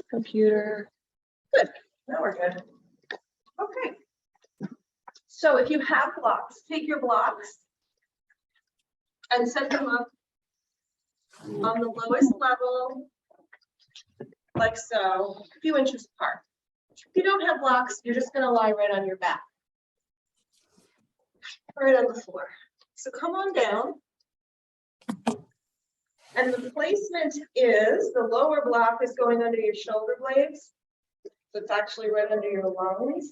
computer. Good. Now we're good. Okay. So if you have blocks, take your blocks and set them up on the lowest level, like so, a few inches apart. If you don't have blocks, you're just going to lie right on your back, right on the floor. So come on down. And the placement is, the lower block is going under your shoulder blades. So it's actually right under your lungs.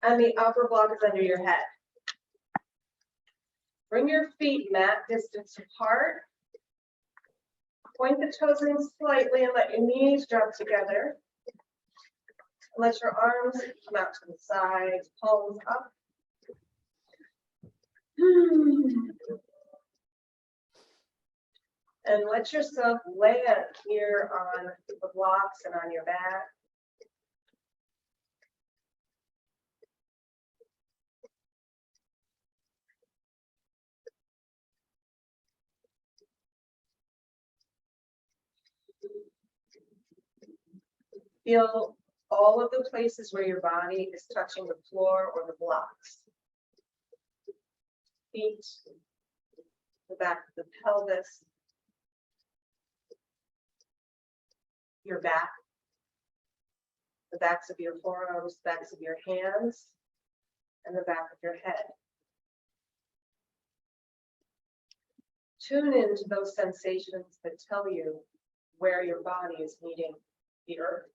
And the upper block is under your head. Bring your feet mat distance apart. Point the toes in slightly and let your knees drop together. Let your arms come out to the sides, palms up. And let yourself land here on the blocks and on your back. Feel all of the places where your body is touching the floor or the blocks. Feet, the back of the pelvis, your back, the backs of your forearms, backs of your hands, and the back of your head. Tune into those sensations that tell you where your body is meeting the earth.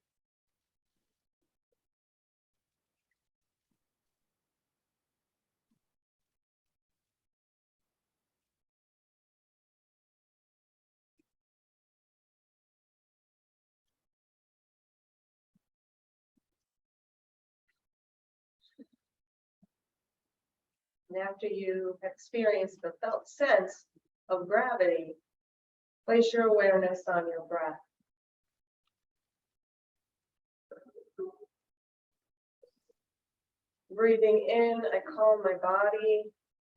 And after you experience the felt sense of gravity, place your awareness on your breath. Breathing in, I calm my body.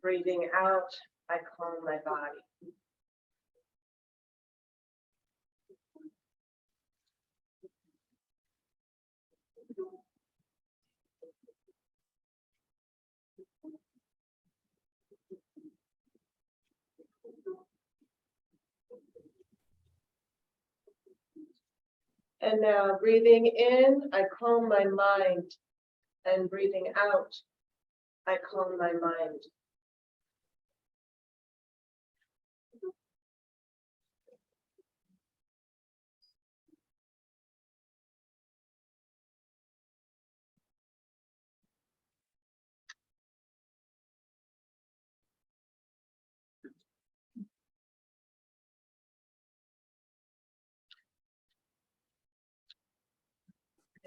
Breathing out, I calm my body. And now breathing in, I calm my mind. And breathing out, I calm my mind.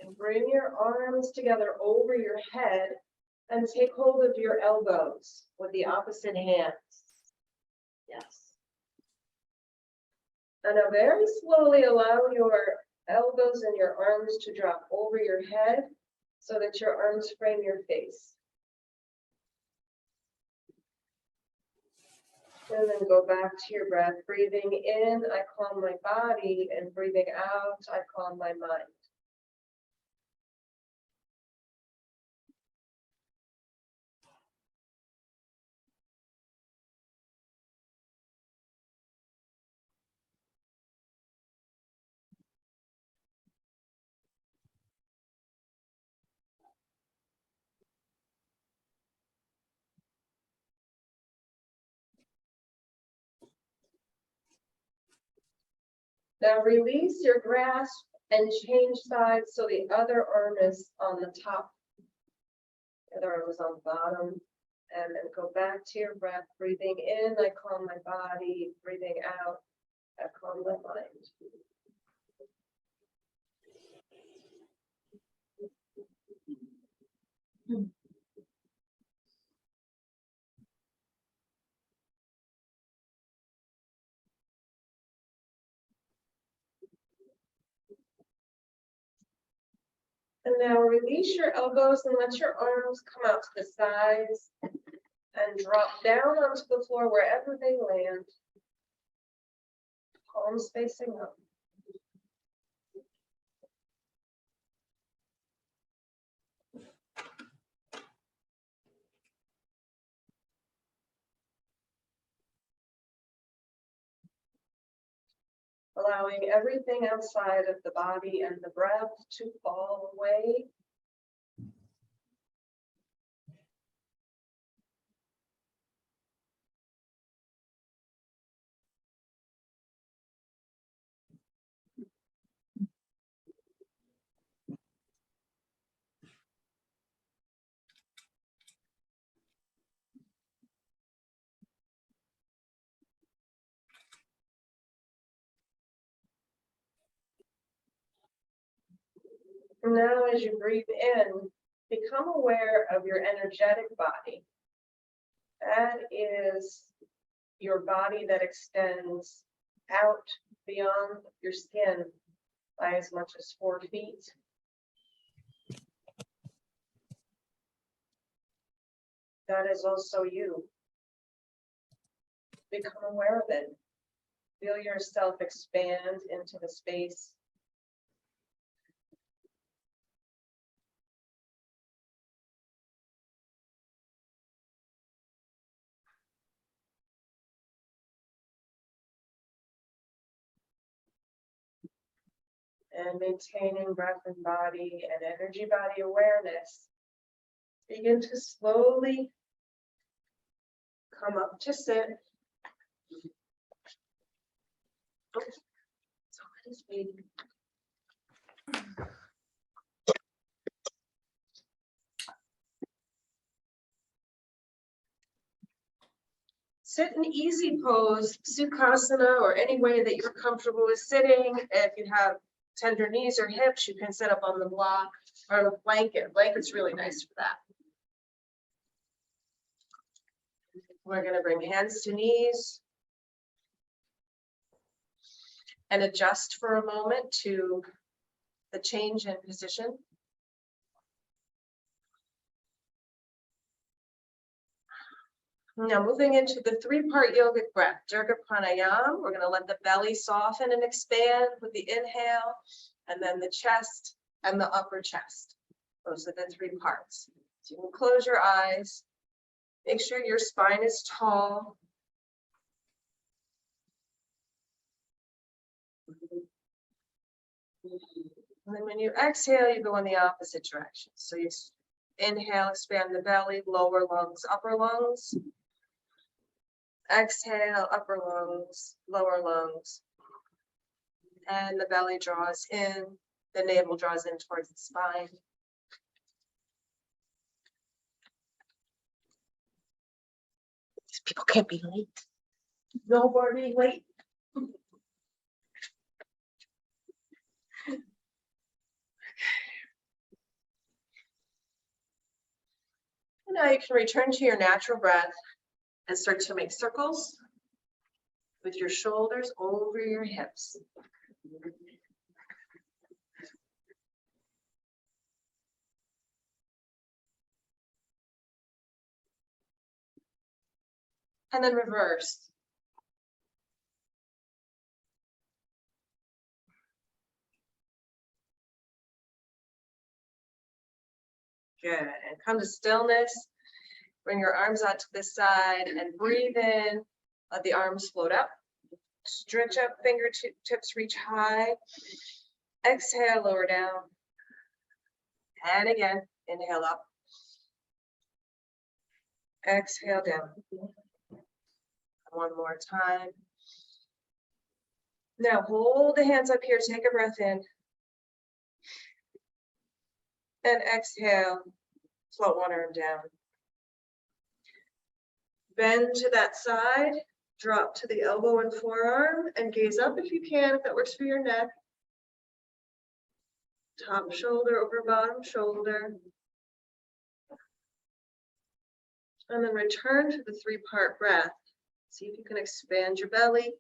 And bring your arms together over your head and take hold of your elbows with the opposite hands. Yes. And now very slowly allow your elbows and your arms to drop over your head so that your arms frame your face. And then go back to your breath. Breathing in, I calm my body, and breathing out, I calm my mind. Now release your grasp and change sides so the other arm is on the top. The other arm is on the bottom. And then go back to your breath. Breathing in, I calm my body. Breathing out, I calm my mind. And now release your elbows and let your arms come out to the sides and drop down onto the floor wherever they land. Palms facing up. allowing everything outside of the body and the breath to fall away. Now, as you breathe in, become aware of your energetic body. That is your body that extends out beyond your skin by as much as 4 feet. That is also you. Become aware of it. Feel yourself expand into the space. And maintaining breath and body and energy body awareness, begin to slowly come up to sit. Somebody's waiting. Sit in easy pose, Sukhasana, or any way that you're comfortable with sitting. If you have tender knees or hips, you can sit up on the block or the blanket. Blanket's really nice for that. We're going to bring hands to knees and adjust for a moment to the change in position. Now moving into the 3-part yogic breath, Dirga Pranayama. We're going to let the belly soften and expand with the inhale, and then the chest and the upper chest. Those are the 3 parts. So you can close your eyes. Make sure your spine is tall. And then when you exhale, you go in the opposite direction. So you inhale, expand the belly, lower lungs, upper lungs. Exhale, upper lungs, lower lungs. And the belly draws in, the navel draws in towards the spine. These people can't be late. Nobody late. Now you can return to your natural breath and start to make circles with your shoulders over your hips. And then reverse. Good. And come to stillness. Bring your arms out to the side and breathe in. Let the arms float up. Stretch up, fingertips reach high. Exhale, lower down. And again, inhale up. Exhale down. One more time. Now hold the hands up here, take a breath in. And exhale, float one arm down. Bend to that side, drop to the elbow and forearm, and gaze up if you can, if that works for your neck. Top shoulder over bottom shoulder. And then return to the 3-part breath. See if you can expand your belly.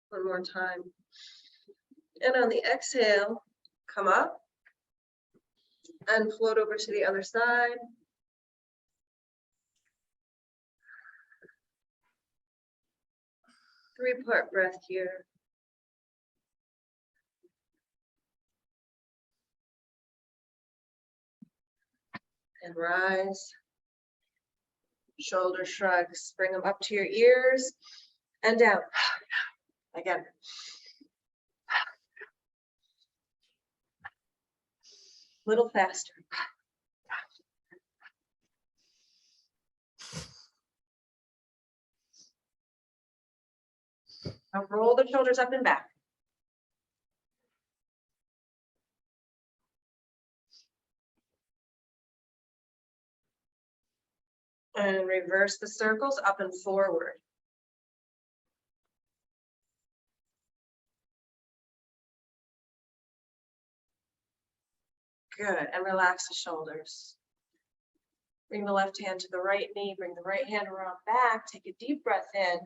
One more time. And on the exhale, come up and float over to the other side. Three-part breath here. And rise. Shoulder shrugs, bring them up to your ears and down. Again. Little faster. Now roll the shoulders up and back. And reverse the circles up and forward. Good, and relax the shoulders. Bring the left hand to the right knee, bring the right hand around back, take a deep breath in.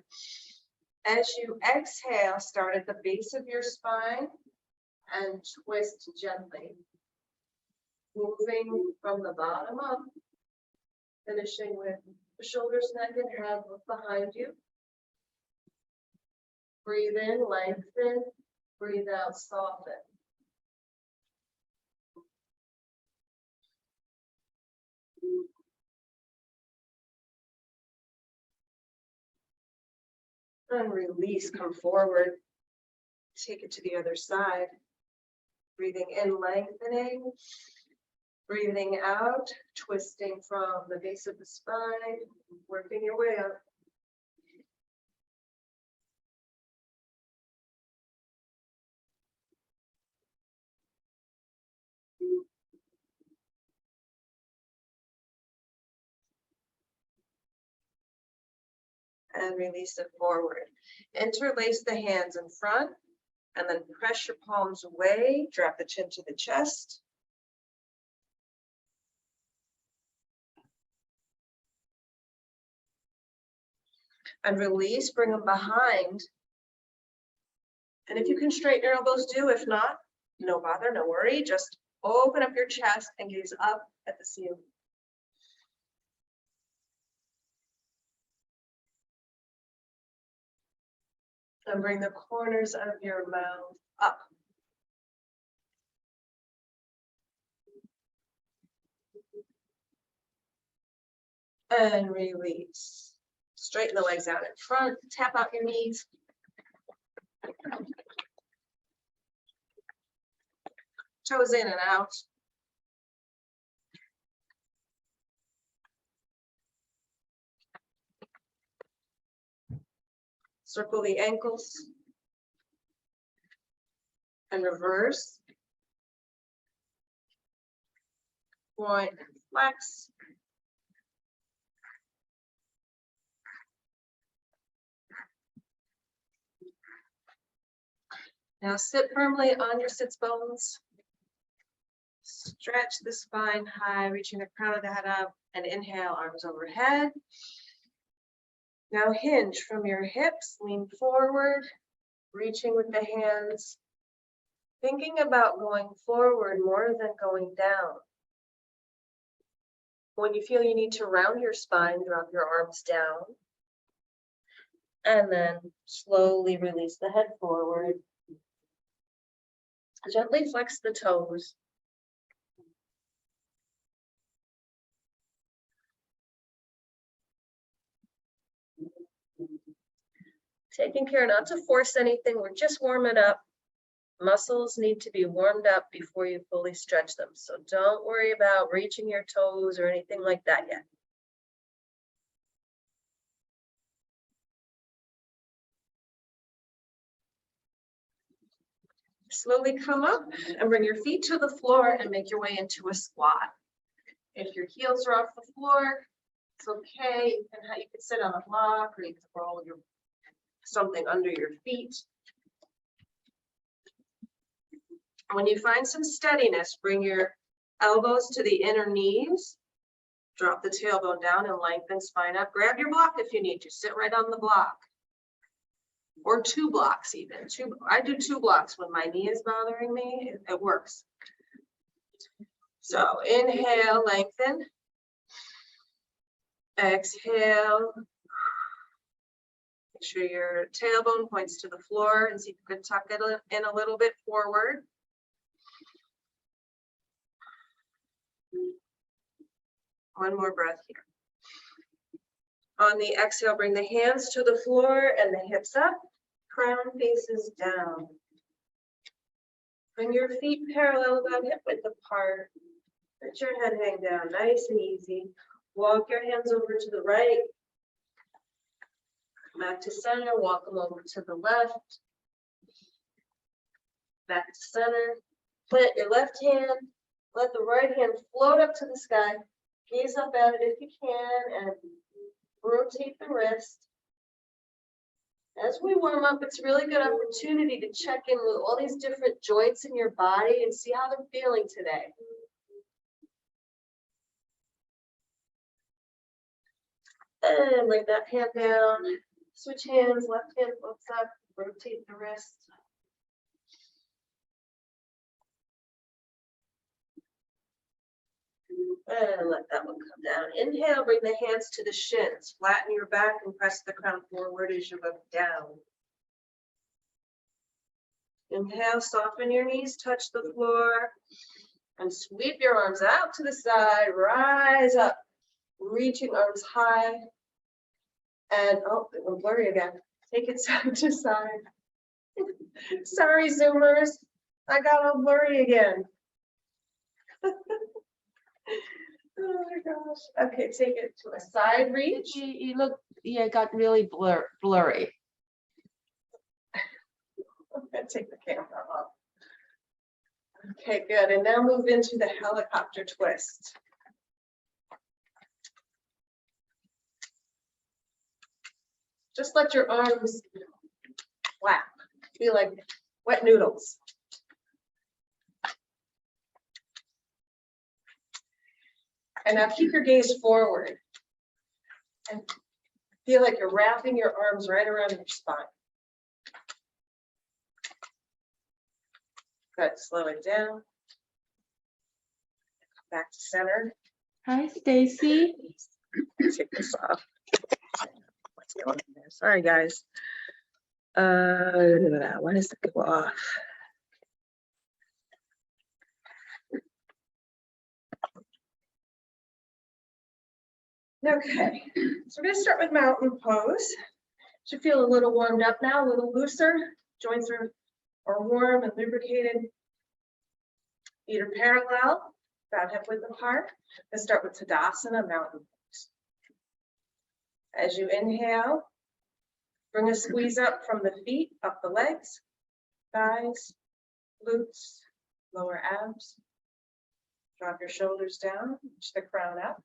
As you exhale, start at the base of your spine and twist gently. Moving from the bottom up, finishing with the shoulders, neck, and head look behind you. Breathe in, lengthen, breathe out, soften. And release, come forward. Take it to the other side. Breathing in, lengthening. Breathing out, twisting from the base of the spine, working your way up. And release it forward. Interlace the hands in front and then press your palms away. Drop the chin to the chest. And release, bring them behind. And if you can straighten your elbows, do. If not, no bother, no worry. Just open up your chest and gaze up at the ceiling. And bring the corners of your mouth up. And release. Straighten the legs out in front, tap out your knees. Toes in and out. Circle the ankles. And reverse. Point and flex. Now sit firmly on your sits bones. Stretch the spine high, reaching the crown of the head up, and inhale, arms overhead. Now hinge from your hips, lean forward, reaching with the hands, thinking about going forward more than going down. When you feel you need to round your spine, drop your arms down, and then slowly release the head forward. Gently flex the toes. Taking care not to force anything, we're just warming up. Muscles need to be warmed up before you fully stretch them. So don't worry about reaching your toes or anything like that yet. Slowly come up and bring your feet to the floor and make your way into a squat. If your heels are off the floor, it's okay. You can sit on a block or you can roll something under your feet. When you find some steadiness, bring your elbows to the inner knees. Drop the tailbone down and lengthen spine up. Grab your block if you need to. Sit right on the block. Or 2 blocks even. I do 2 blocks when my knee is bothering me. It works. So inhale, lengthen. Exhale. Make sure your tailbone points to the floor and see if you can tuck it in a little bit forward. One more breath here. On the exhale, bring the hands to the floor and the hips up, crown faces down. Bring your feet parallel about hip width apart. Let your head hang down, nice and easy. Walk your hands over to the right, back to center, walk them over to the left, back to center. Plant your left hand, let the right hand float up to the sky. Gaze up at it if you can and rotate the wrist. As we warm up, it's a really good opportunity to check in with all these different joints in your body and see how they're feeling today. And bring that hand down. Switch hands, left hand floats up, rotate the wrist. And let that one come down. Inhale, bring the hands to the shins. Flatten your back and press the crown forward as you look down. Inhale, soften your knees, touch the floor, and sweep your arms out to the side. Rise up, reaching arms high. And, oh, it went blurry again. Take it side to side. Sorry, Zoomers. I got all blurry again. Oh my gosh. Okay, take it to a side reach. You look, yeah, got really blurry. I'm gonna take the camera off. Okay, good. And now move into the helicopter twist. Just let your arms whap. Feel like wet noodles. And now keep your gaze forward and feel like you're wrapping your arms right around your spine. Good, slow it down. Back to center. Hi, Stacy. Take this off. What's going on there? Sorry, guys. Why does it go off? Okay, so we're going to start with mountain pose. Should feel a little warmed up now, a little looser. Joints are warm and lubricated. Feet are parallel, about hip width apart. Let's start with Tadasana, mountain pose. As you inhale, bring a squeeze up from the feet, up the legs, thighs, glutes, lower abs. Drop your shoulders down, reach the crown up.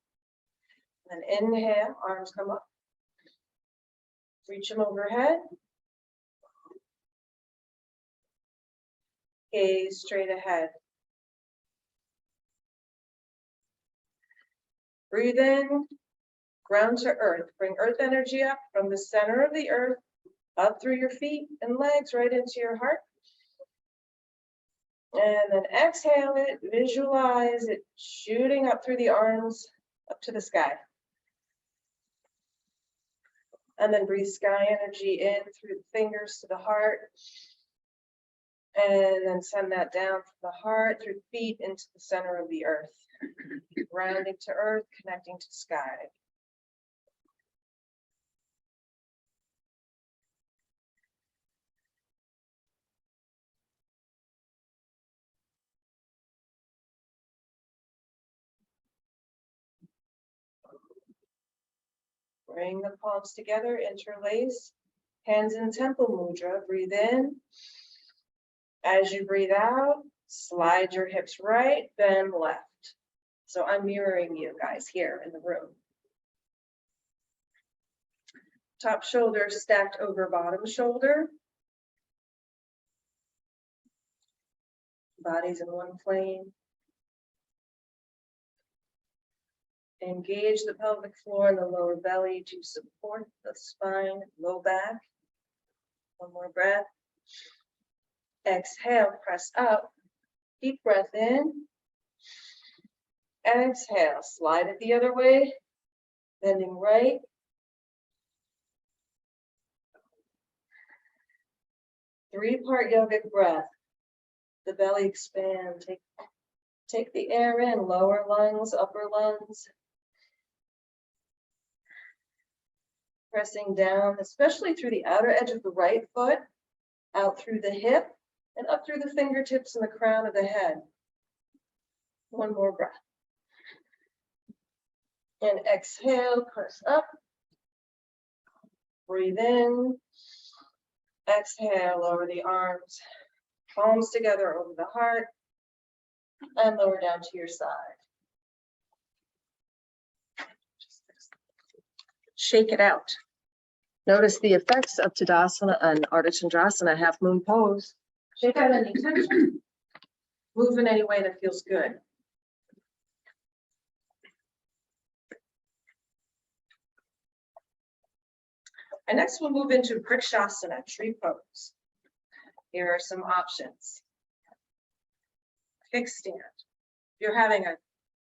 And inhale, arms come up. Reach them overhead. Gaze straight ahead. Breathe in, ground to earth. Bring earth energy up from the center of the earth, up through your feet and legs, right into your heart. And then exhale it, visualize it shooting up through the arms, up to the sky. And then breathe sky energy in through the fingers to the heart. And then send that down from the heart through the feet into the center of the earth. Grounding to earth, connecting to sky. Bring the palms together, interlace. Hands in temple mudra. Breathe in. As you breathe out, slide your hips right, then left. So I'm mirroring you guys here in the room. Top shoulder stacked over bottom shoulder. Bodies in one plane. Engage the pelvic floor and the lower belly to support the spine, low back. One more breath. Exhale, press up. Deep breath in. Exhale, slide it the other way. Bending right. Three-part yogic breath. The belly expand. Take the air in, lower lungs, upper lungs. Pressing down, especially through the outer edge of the right foot, out through the hip, and up through the fingertips and the crown of the head. One more breath. And exhale, press up. Breathe in. Exhale, lower the arms, palms together over the heart, and lower down to your side. Shake it out. Notice the effects of Tadasana and Ardha Chandrasana, half moon pose. Shake out any tension. Move in any way that feels good. And next we'll move into Vrikshasana, tree pose. Here are some options. Fixed stand. If you're having a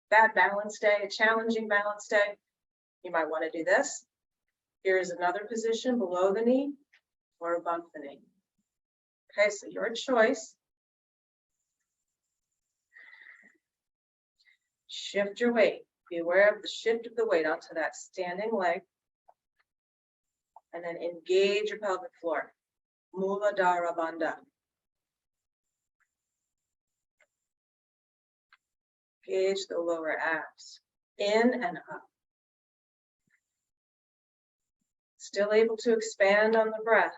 bad balance day, a challenging balance day, you might want to do this. Here is another position below the knee or above the knee. Okay, so your choice. Shift your weight. Be aware of the shift of the weight onto that standing leg. And then engage your pelvic floor. Muladhara Bandha. Engage the lower abs. In and up. Still able to expand on the breath.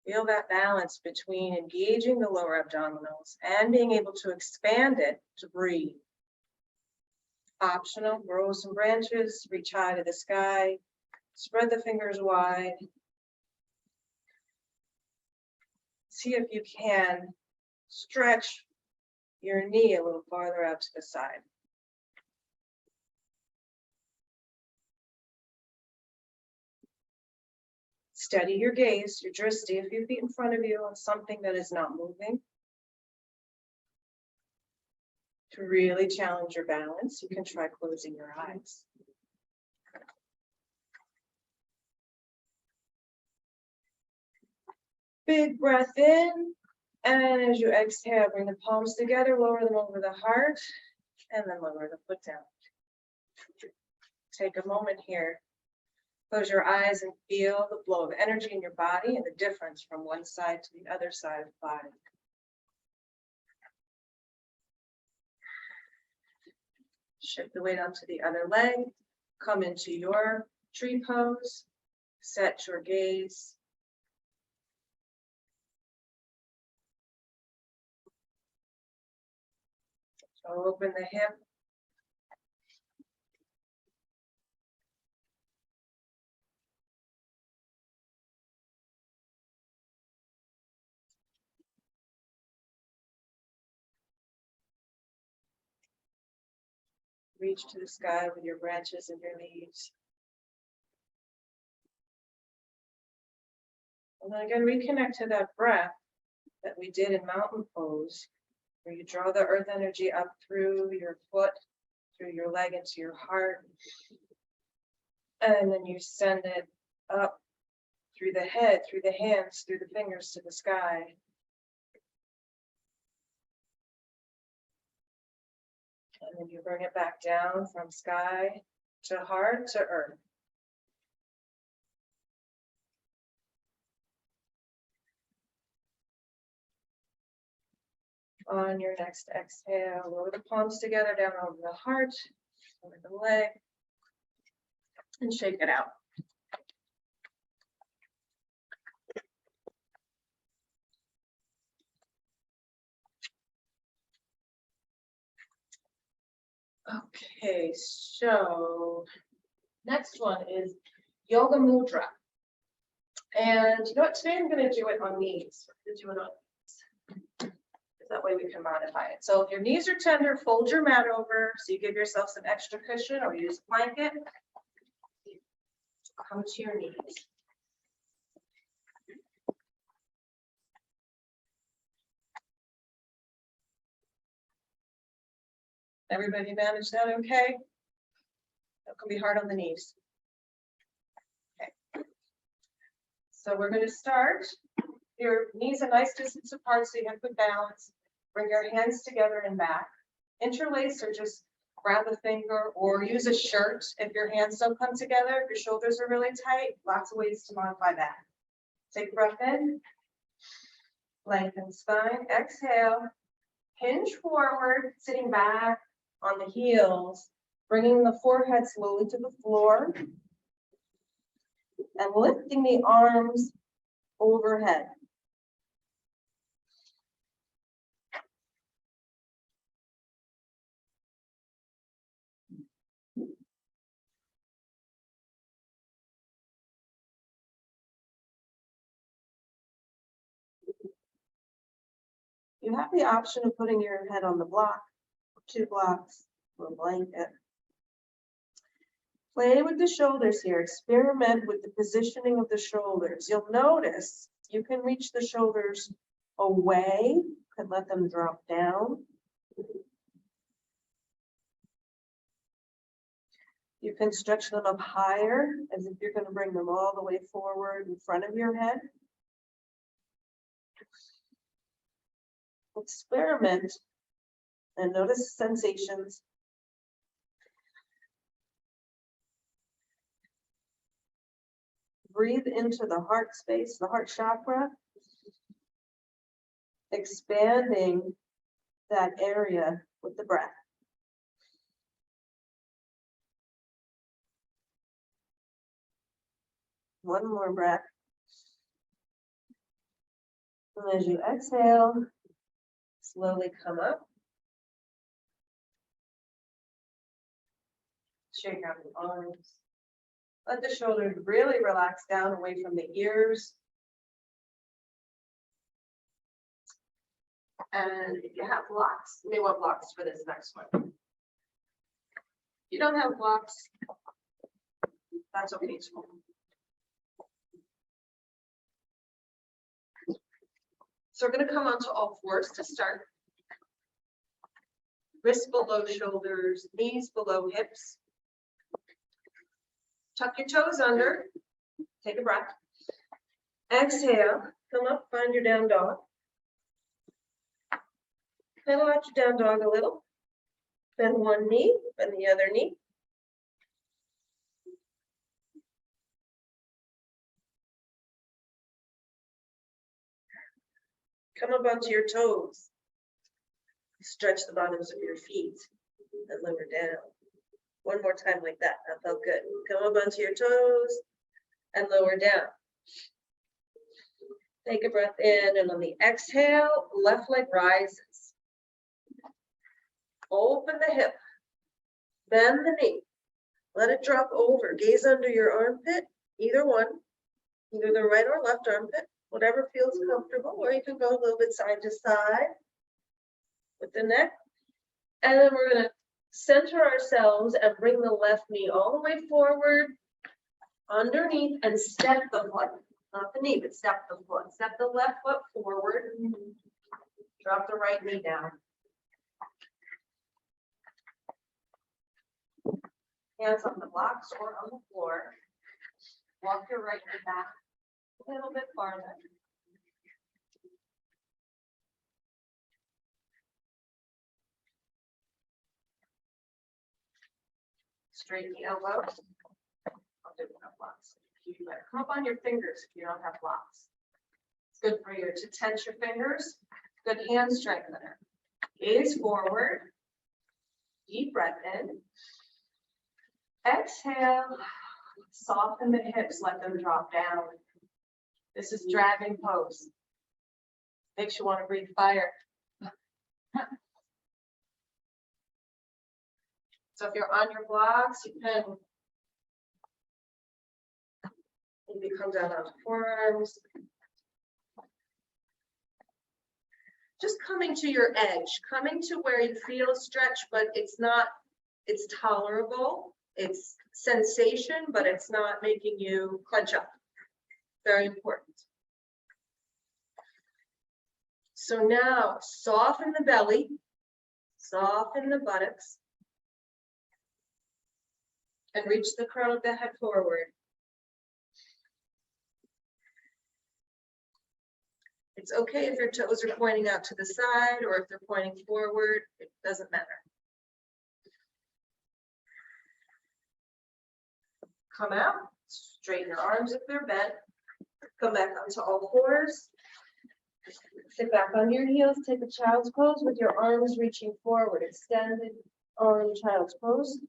Feel that balance between engaging the lower abdominals and being able to expand it to breathe. Optional, grow some branches, reach high to the sky, spread the fingers wide. See if you can stretch your knee a little farther out to the side. Steady your gaze, your drishti, a few feet in front of you on something that is not moving. To really challenge your balance, you can try closing your eyes. Big breath in, and as you exhale, bring the palms together, lower them over the heart, and then lower the foot down. Take a moment here. Close your eyes and feel the flow of energy in your body and the difference from one side to the other side of the body. Shift the weight onto the other leg. Come into your tree pose. Set your gaze. Open the hip. Reach to the sky with your branches and your leaves. And then again, reconnect to that breath that we did in mountain pose, where you draw the earth energy up through your foot, through your leg into your heart. And then you send it up through the head, through the hands, through the fingers to the sky. And then you bring it back down from sky to heart to earth. On your next exhale, lower the palms together down over the heart, over the leg, and shake it out. Okay, so next one is Yoga Mudra. And you know what, today I'm going to do it on knees. We're going to do it on knees. That way we can modify it. So if your knees are tender, fold your mat over so you give yourself some extra cushion, or use a blanket. Come to your knees. Everybody manage that okay? That can be hard on the knees. Okay. So we're going to start. Your knees a nice distance apart so you have good balance. Bring your hands together and back. Interlace or just grab a finger or use a shirt if your hands don't come together, if your shoulders are really tight. Lots of ways to modify that. Take a breath in, lengthen spine, exhale, hinge forward, sitting back on the heels, bringing the forehead slowly to the floor and lifting the arms overhead. You have the option of putting your head on the block, 2 blocks, or a blanket. Play with the shoulders here. Experiment with the positioning of the shoulders. You'll notice you can reach the shoulders away, could let them drop down. You can stretch them up higher, as if you're going to bring them all the way forward in front of your head. Experiment and notice sensations. Breathe into the heart space, the heart chakra, expanding that area with the breath. One more breath. And as you exhale, slowly come up. Shake out the arms. Let the shoulders really relax down away from the ears. And if you have blocks, you may want blocks for this next one. If you don't have blocks, that's okay too. So we're going to come onto all fours to start. Wrists below shoulders, knees below hips. Tuck your toes under. Take a breath. Exhale. Come up, find your down dog. Pedal out your down dog a little. Bend one knee, bend the other knee. Come up onto your toes. Stretch the bottoms of your feet and lower down. One more time like that. That felt good. Come up onto your toes and lower down. Take a breath in, and on the exhale, left leg rises. Open the hip. Bend the knee. Let it drop over. Gaze under your armpit, either one, either the right or left armpit, whatever feels comfortable, or you can go a little bit side to side with the neck. And then we're going to center ourselves and bring the left knee all the way forward, underneath, and step the foot. Not the knee, but step the foot. Step the left foot forward. Drop the right knee down. Hands on the blocks or on the floor. Walk your right knee back a little bit farther. Straighten the elbows. I'll do without blocks. You better come up on your fingers if you don't have blocks. It's good for you to tense your fingers. Good hand strengthener. Gaze forward. Deep breath in. Exhale. Soften the hips, let them drop down. This is dragon pose. Makes you want to breathe fire. So if you're on your blocks, you can maybe come down onto forearms. Just coming to your edge, coming to where you feel a stretch, but it's not, it's tolerable. It's sensation, but it's not making you clench up. Very important. So now soften the belly, soften the buttocks, and reach the crown of the head forward. It's okay if your toes are pointing out to the side or if they're pointing forward, it doesn't matter. Come out, straighten your arms if they're bent. Come back onto all fours. Sit back on your heels, take a child's pose with your arms reaching forward, extended arm child's pose.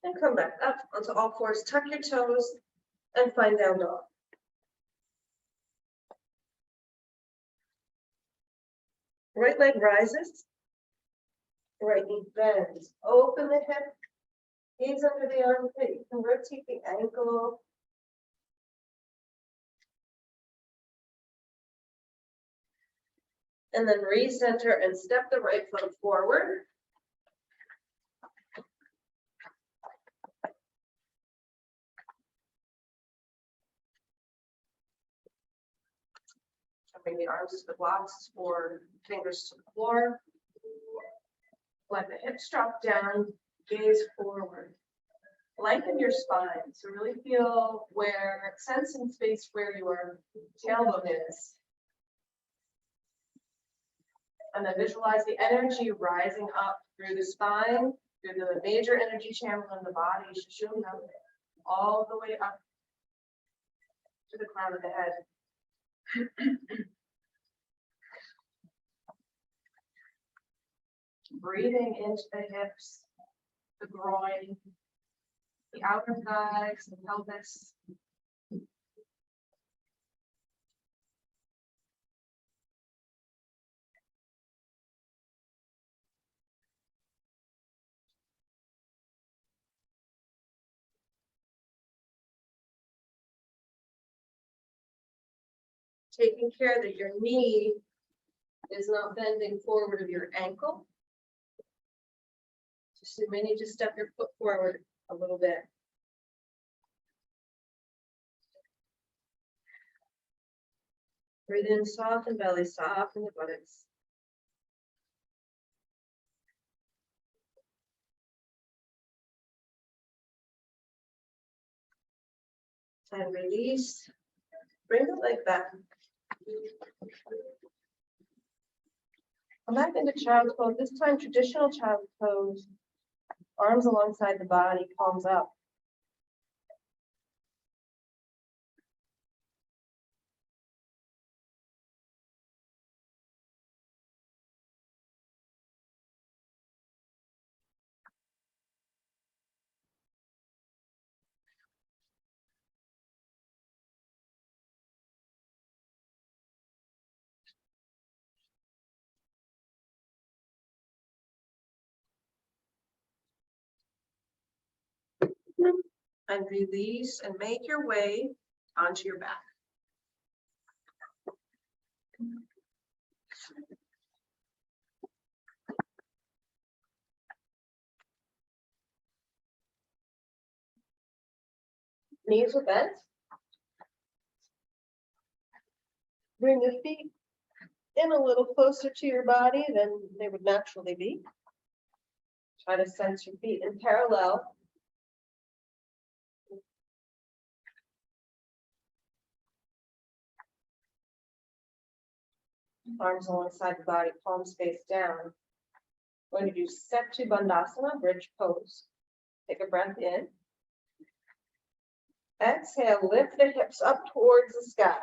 And come back up onto all fours, tuck your toes and find down dog. Right leg rises, right knee bends, open the hip, knees under the armpit, you can rotate the ankle. And then recenter and step the right foot forward. Bring the arms to the blocks or fingers to the floor. Let the hips drop down, gaze forward. Lengthen your spine. So really feel where, sense and space where your tailbone is. And then visualize the energy rising up through the spine, through the major energy channel in the body, Sushumna, all the way up to the crown of the head. Breathing into the hips, the groin, the outer thighs, the pelvis. Taking care that your knee is not bending forward of your ankle. Just you may need to step your foot forward a little bit. Breathe in, soften belly, soften the buttocks. And release. Bring the leg back. Come back into child's pose. This time, traditional child's pose. Arms alongside the body, palms up. And release and make your way onto your back. Knees are bent. Bring the feet in a little closer to your body than they would naturally be. Try to sense your feet in parallel. Arms alongside the body, palms face down. We're going to do Setu Bandhasana, bridge pose. Take a breath in. Exhale, lift the hips up towards the sky.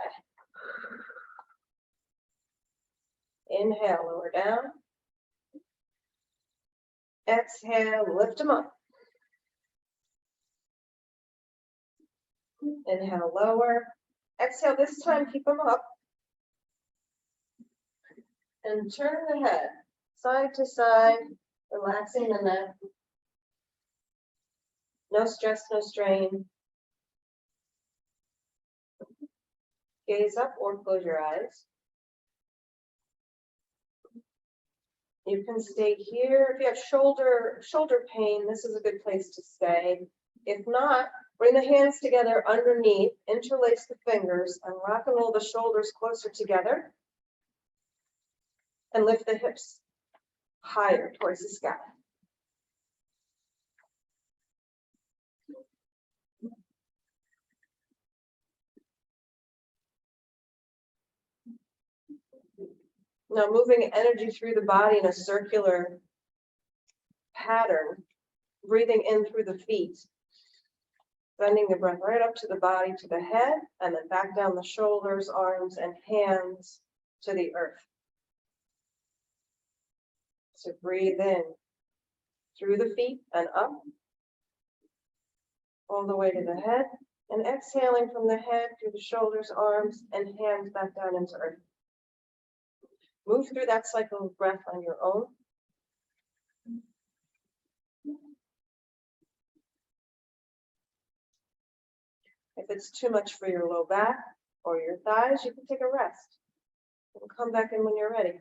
Inhale, lower down. Exhale, lift them up. Inhale, lower. Exhale, this time keep them up. And turn the head side to side, relaxing the neck. No stress, no strain. Gaze up or close your eyes. You can stay here. If you have shoulder pain, this is a good place to stay. If not, bring the hands together underneath, interlace the fingers, and rock and roll the shoulders closer together. And lift the hips higher towards the sky. Now moving energy through the body in a circular pattern, breathing in through the feet, sending the breath right up to the body, to the head, and then back down the shoulders, arms, and hands to the earth. So breathe in through the feet and up, all the way to the head, and exhaling from the head through the shoulders, arms, and hands back down into earth. Move through that cycle of breath on your own. If it's too much for your low back or your thighs, you can take a rest and come back in when you're ready.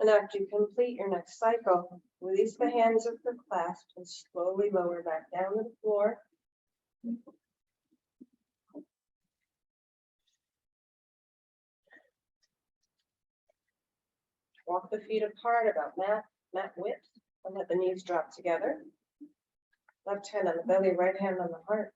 And after you complete your next cycle, release the hands if they're clasped and slowly lower back down to the floor. Walk the feet apart about mat width and let the knees drop together. Left hand on the belly, right hand on the heart.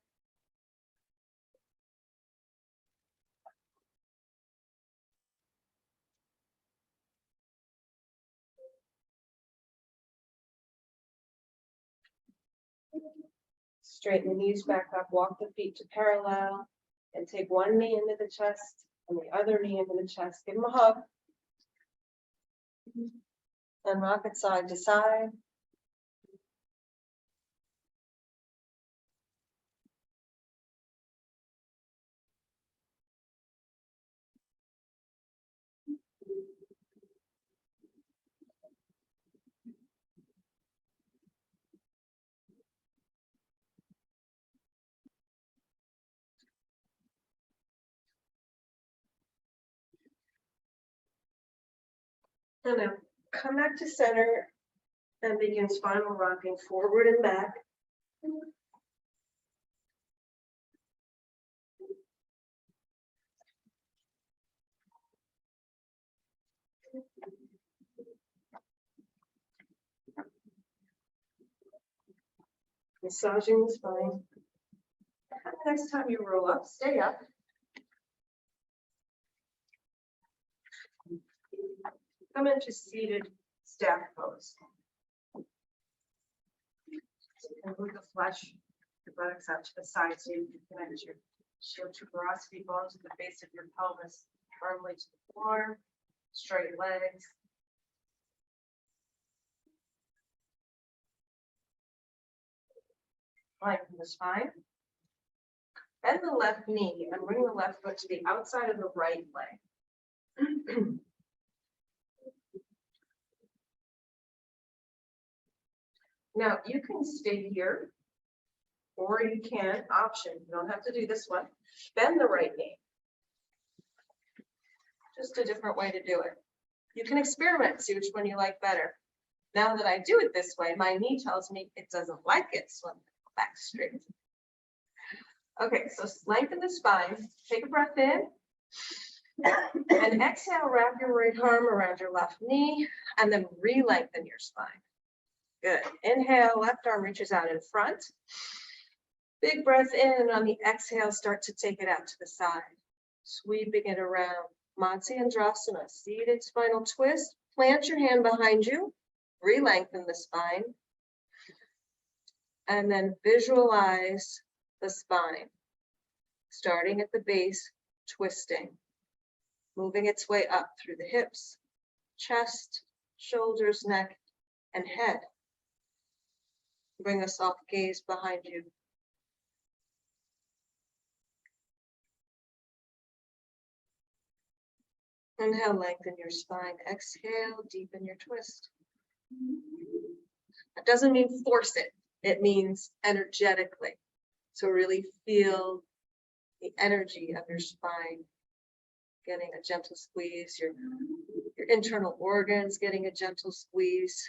Straighten the knees back up, walk the feet to parallel, and take one knee into the chest and the other knee into the chest. Give them a hug. And rock it side to side. And now come back to center and begin spinal rocking forward and back. Massaging the spine. Next time you roll up, stay up. Come into seated staff pose. So you can move the flesh, your buttocks out to the side so you can connect your shield to porosity bones at the base of your pelvis firmly to the floor. Straight legs. Lengthen the spine. Bend the left knee and bring the left foot to the outside of the right leg. Now you can stay here, or you can, option, you don't have to do this one, bend the right knee. Just a different way to do it. You can experiment, see which one you like better. Now that I do it this way, my knee tells me it doesn't like it, so I'm back straight. Okay, so lengthen the spine, take a breath in, and exhale, wrap your right arm around your left knee, and then re-lengthen your spine. Good. Inhale, left arm reaches out in front. Big breath in, and on the exhale, start to take it out to the side. Sweeping it around. Matsyendrasana, seated spinal twist. Plant your hand behind you. Re-lengthen the spine. And then visualize the spine. Starting at the base, twisting. Moving its way up through the hips, chest, shoulders, neck, and head. Bring a soft gaze behind you. Inhale, lengthen your spine. Exhale, deepen your twist. That doesn't mean force it. It means energetically. So really feel the energy of your spine getting a gentle squeeze, your internal organs getting a gentle squeeze.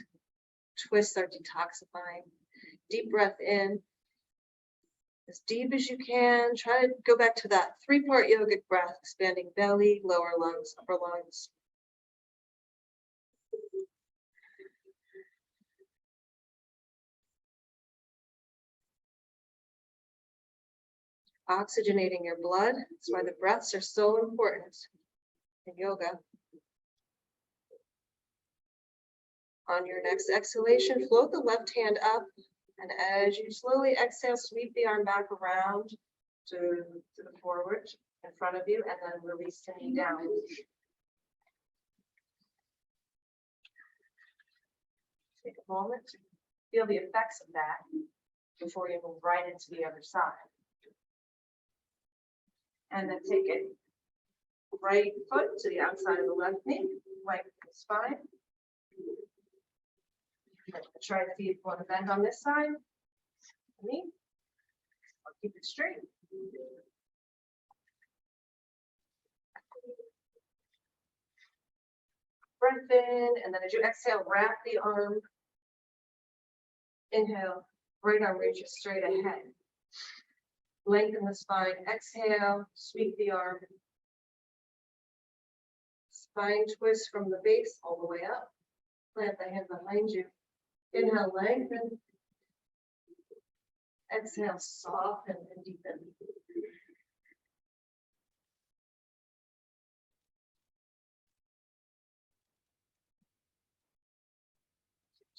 Twists are detoxifying. Deep breath in. As deep as you can. Try to go back to that 3-part yogic breath, expanding belly, lower lungs, upper lungs. Oxygenating your blood. That's why the breaths are so important in yoga. On your next exhalation, float the left hand up. And as you slowly exhale, sweep the arm back around to the forward in front of you, and then release the knee down. Take a moment, feel the effects of that before you move right into the other side. And then take it right foot to the outside of the left knee, lengthen the spine. Try to see if you want to bend on this side. Knee. I'll keep it straight. Breath in, and then as you exhale, wrap the arm. Inhale, right arm reaches straight ahead. Lengthen the spine. Exhale, sweep the arm. Spine twist from the base all the way up. Plant the hand behind you. Inhale, lengthen. Exhale, soften and deepen.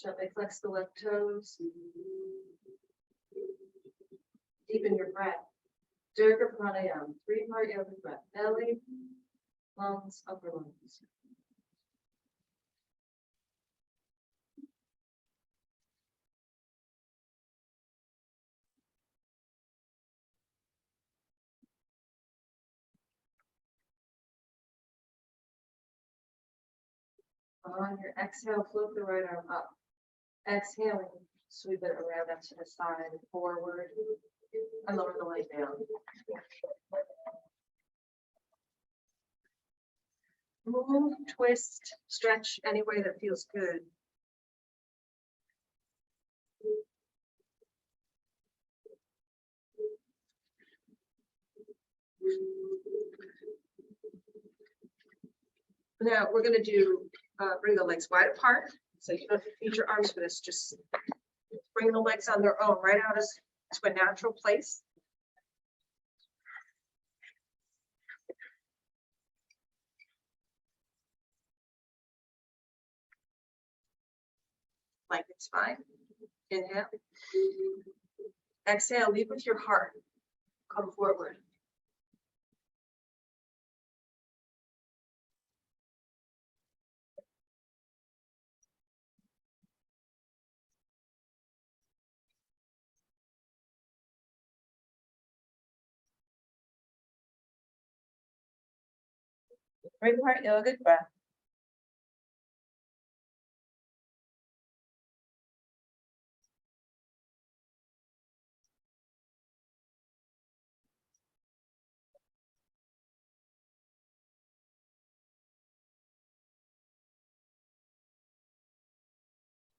Gently flex the left toes. Deepen your breath. Dirga Pranayama, 3-part yogic breath. Belly, lungs, upper lungs. On your exhale, float the right arm up. Exhaling, sweep it around up to the side, forward, and lower the leg down. Move, twist, stretch any way that feels good. Now we're going to do bring the legs wide apart. So you don't need your arms for this. Just bring the legs on their own right out to a natural place. Like it's fine. Inhale. Exhale, lead with your heart. Come forward. Right part yogic breath.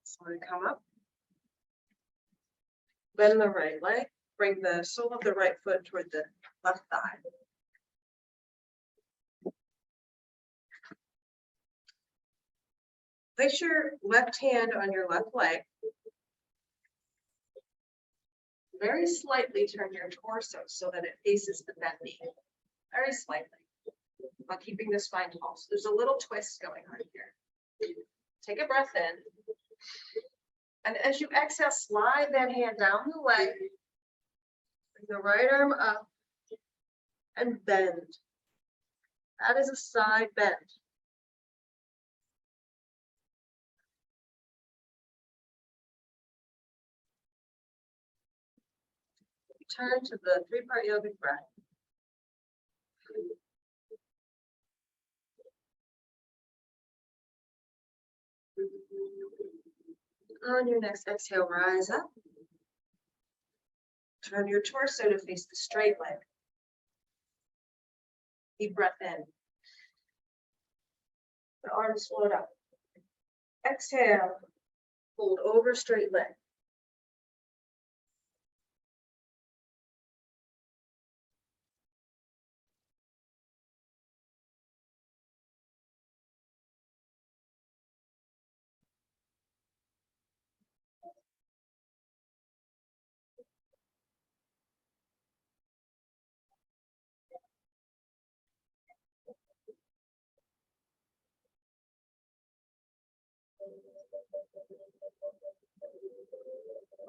Slowly come up. Bend the right leg. Bring the sole of the right foot toward the left thigh. Place your left hand on your left leg. Very slightly turn your torso so that it faces the bent knee. Very slightly, while keeping the spine tall. So there's a little twist going on here. Take a breath in. And as you exhale, slide that hand down the leg. Bring the right arm up and bend. That is a side bend. Return to the 3-part yogic breath. On your next exhale, rise up. Turn your torso to face the straight leg. Deep breath in. The arms float up. Exhale, hold over straight leg.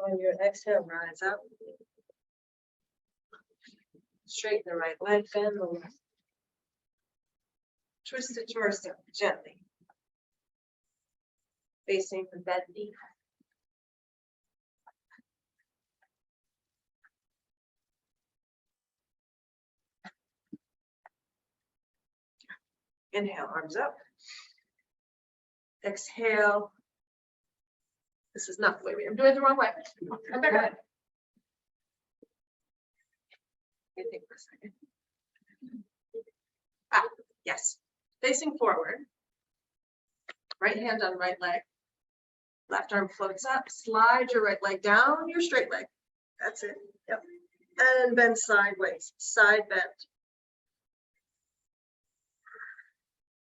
On your exhale, rise up. Straighten the right leg, bend the left. Twist the torso gently. Facing the bent knee. Inhale, arms up. Exhale. This is not the way I'm doing it the wrong way. Come back up. Think for a second. Yes. Facing forward. Right hand on right leg. Left arm floats up. Slide your right leg down your straight leg. That's it. Yep. And bend sideways. Side bend.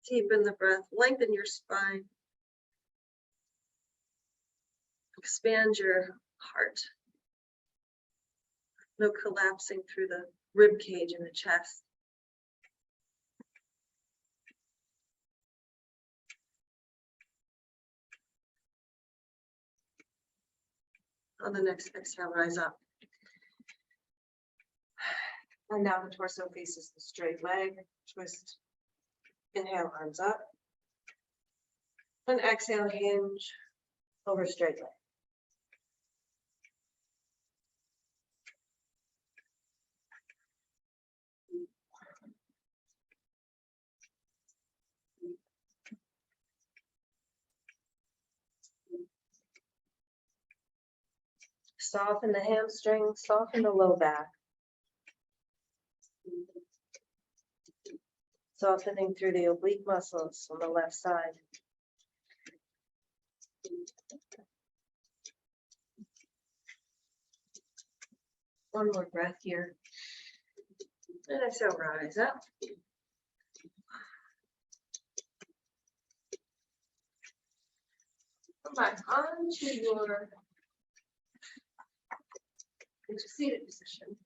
Deepen the breath. Lengthen your spine. Expand your heart. No collapsing through the rib cage and the chest. On the next exhale, rise up. And now the torso faces the straight leg. Twist. Inhale, arms up. And exhale, hinge over straight leg. Soften the hamstring, soften the low back. Softening through the oblique muscles on the left side. One more breath here. And exhale, rise up. Come back onto your into seated position.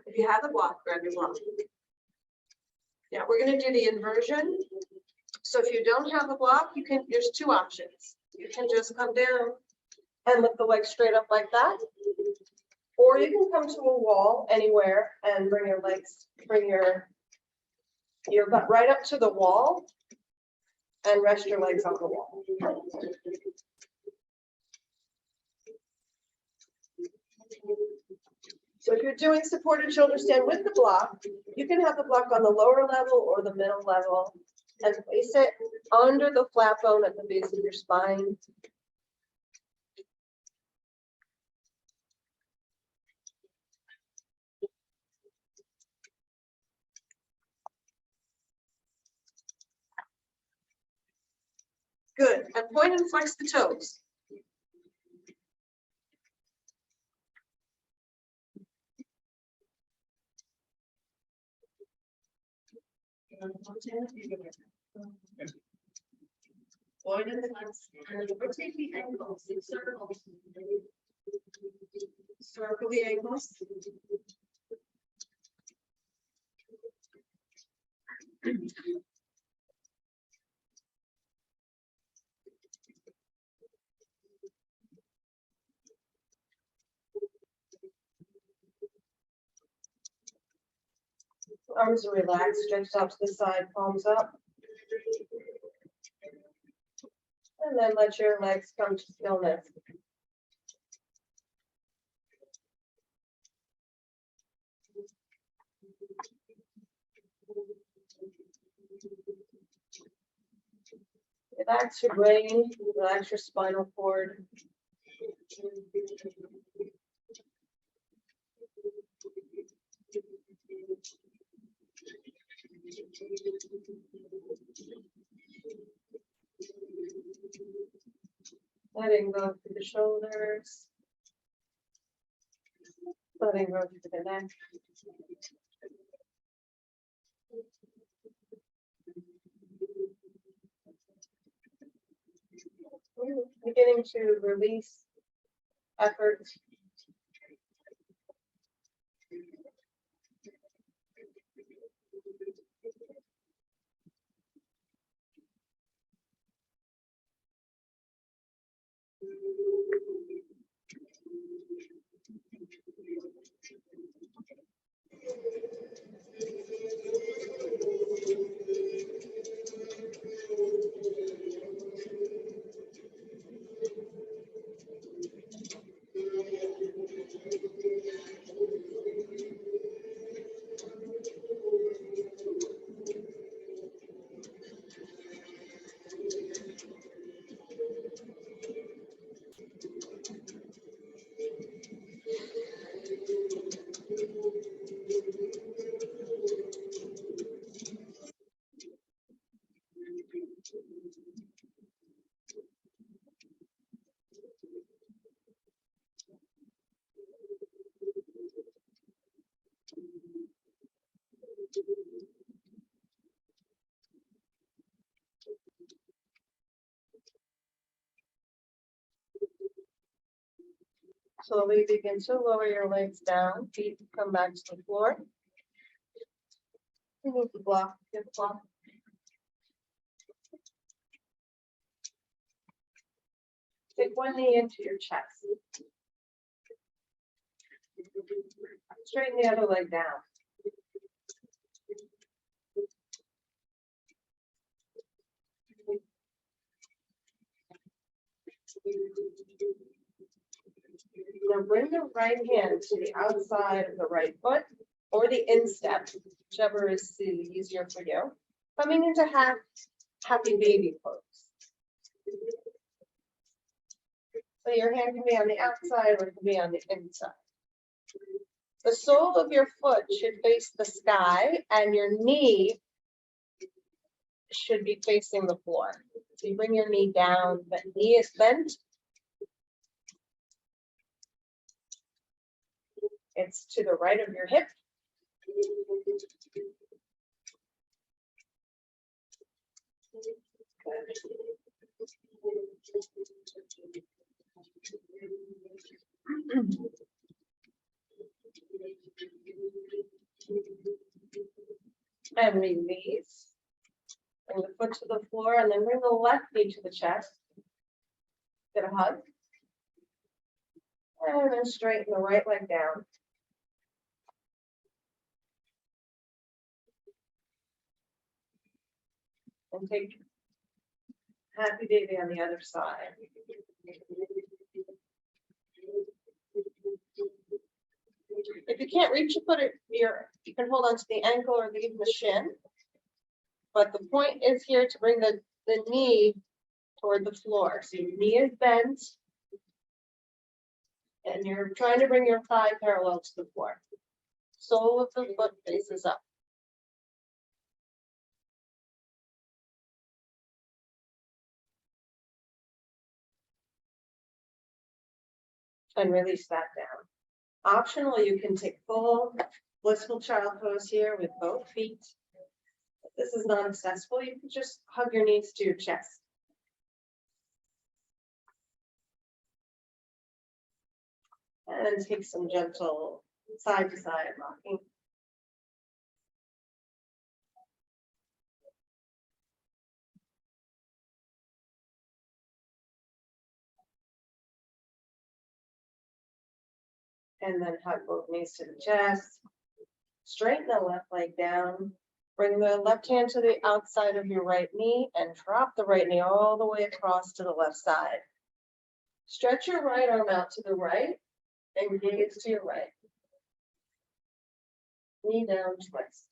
If you have a block, grab your block. Now we're going to do the inversion. So if you don't have a block, you can, there's two options. You can just come down and lift the leg straight up like that. Or you can come to a wall anywhere and bring your legs, bring your butt right up to the wall and rest your legs on the wall. So if you're doing supported shoulder stand with the block, you can have the block on the lower level or the middle level and place it under the flat bone at the base of your spine. Good. And point and flex the toes. Point and flex. Rotate the ankles in circles. Circle the ankles. Arms are relaxed, stretched out to the side, palms up. And then let your legs come to stillness. Relax your brain, relax your spinal cord. Letting go through the shoulders. Letting go through the neck. Beginning to release effort. Slowly begin to lower your legs down, feet come back to the floor. Remove the block, hip block. Take one knee into your chest. Straighten the other leg down. Now bring the right hand to the outside of the right foot or the instep, whichever is easier for you. Coming into happy baby pose. So your hand can be on the outside or it can be on the inside. The sole of your foot should face the sky and your knee should be facing the floor. So you bring your knee down, the knee is bent. It's to the right of your hip. And release. Bring the foot to the floor and then bring the left knee to the chest. Get a hug. And then straighten the right leg down. And take happy baby on the other side. If you can't reach your foot, you can hold on to the ankle or even the shin. But the point is here to bring the knee toward the floor. So your knee is bent. And you're trying to bring your thigh parallel to the floor. Sole of the foot faces up. And release that down. Optional, you can take full blissful child pose here with both feet. If this is not accessible, you can just hug your knees to your chest. And then take some gentle side to side rocking. And then hug both knees to the chest. Straighten the left leg down. Bring the left hand to the outside of your right knee and drop the right knee all the way across to the left side. Stretch your right arm out to the right and gaze to your right. Knee down, twist.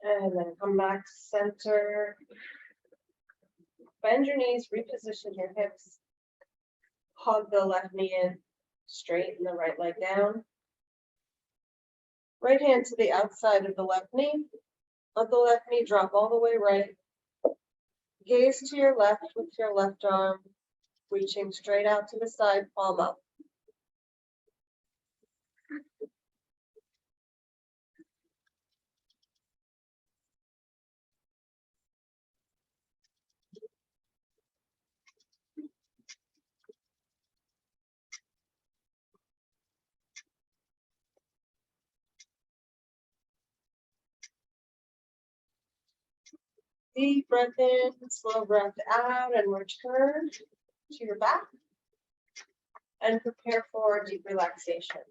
And then come back to center. Bend your knees, reposition your hips. Hug the left knee in, straighten the right leg down. Right hand to the outside of the left knee. Let the left knee drop all the way right. Gaze to your left with your left arm, reaching straight out to the side, palm up. Deep breath in, slow breath out, and return to your back. And prepare for a deep relaxation.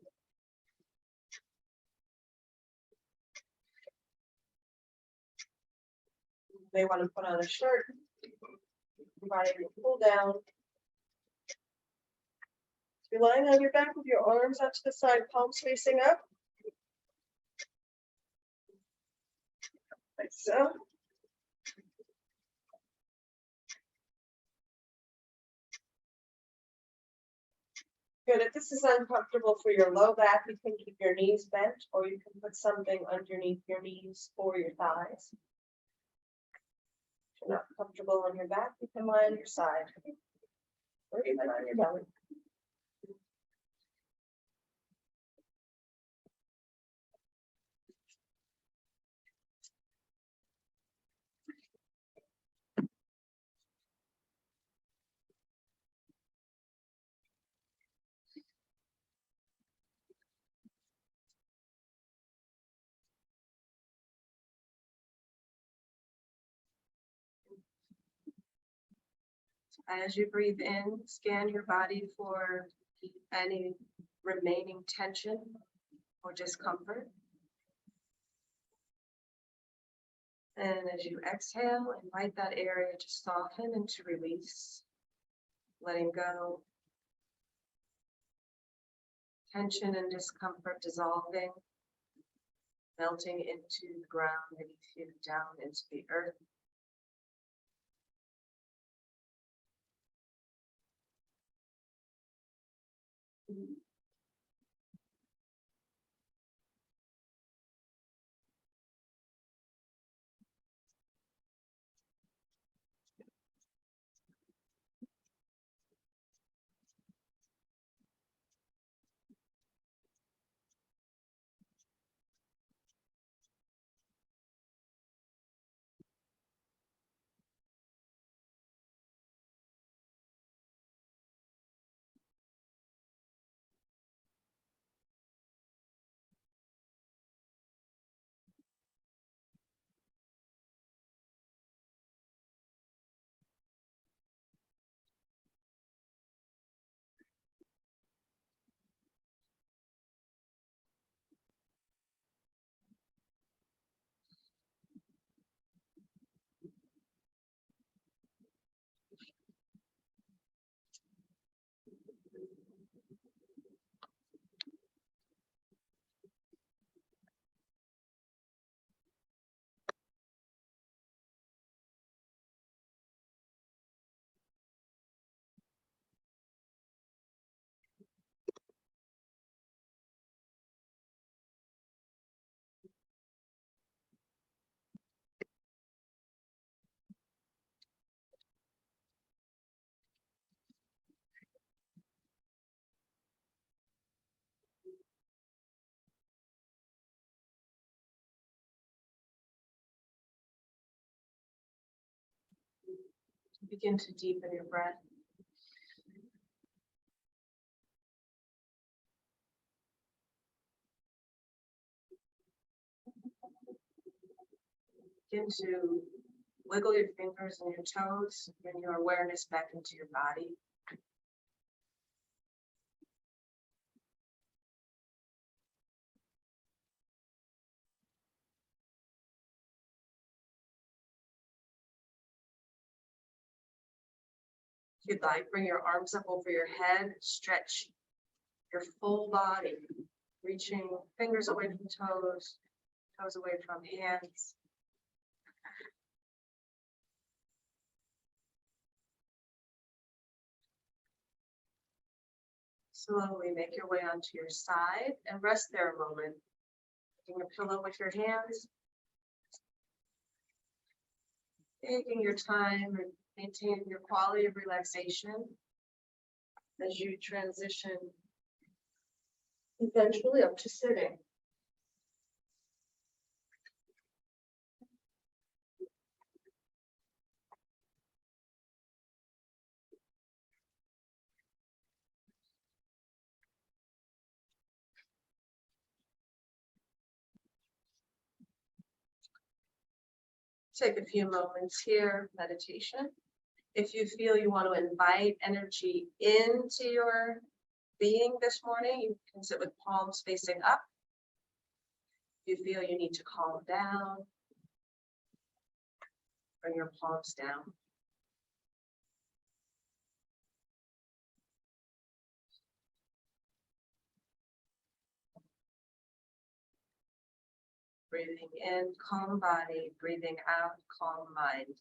You may want to put on a shirt, providing you cool down. If you're lying on your back with your arms out to the side, palms facing up. Like so. Good. If this is uncomfortable for your low back, you can keep your knees bent, or you can put something underneath your knees or your thighs. If you're not comfortable on your back, you can lie on your side, or even on your belly. As you breathe in, scan your body for any remaining tension or discomfort. And as you exhale, invite that area to soften and to release, letting go. Tension and discomfort dissolving, melting into the ground beneath you, down into the earth. Begin to deepen your breath. Begin to wiggle your fingers and your toes, bring your awareness back into your body. If you'd like, bring your arms up over your head, stretch your full body, reaching fingers away from toes, toes away from hands. Slowly make your way onto your side and rest there a moment. Taking a pillow with your hands. Taking your time and maintaining your quality of relaxation as you transition eventually up to sitting. Take a few moments here, meditation. If you feel you want to invite energy into your being this morning, you can sit with palms facing up. If you feel you need to calm down, bring your palms down. Breathing in, calm body, breathing out, calm mind.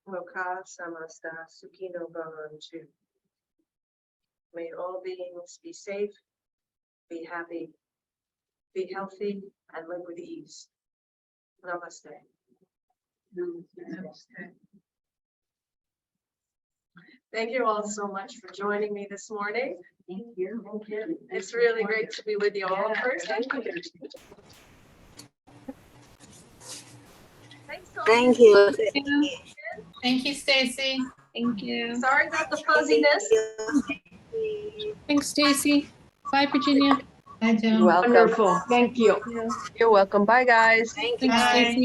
Loka samasta sukhino bhavantu. May all beings be safe, be happy, be healthy, and live with ease. Namaste. Thank you all so much for joining me this morning. Thank you. It's really great to be with you all in person. Thanks so much. Thank you. Thank you, Stacy. Thank you. Sorry about the fuzziness. Thanks, Stacy. Bye, Virginia. Bye, Joan. Welcome. Wonderful. Thank you. You're welcome. Bye, guys. Thank you. Thanks, Stacy.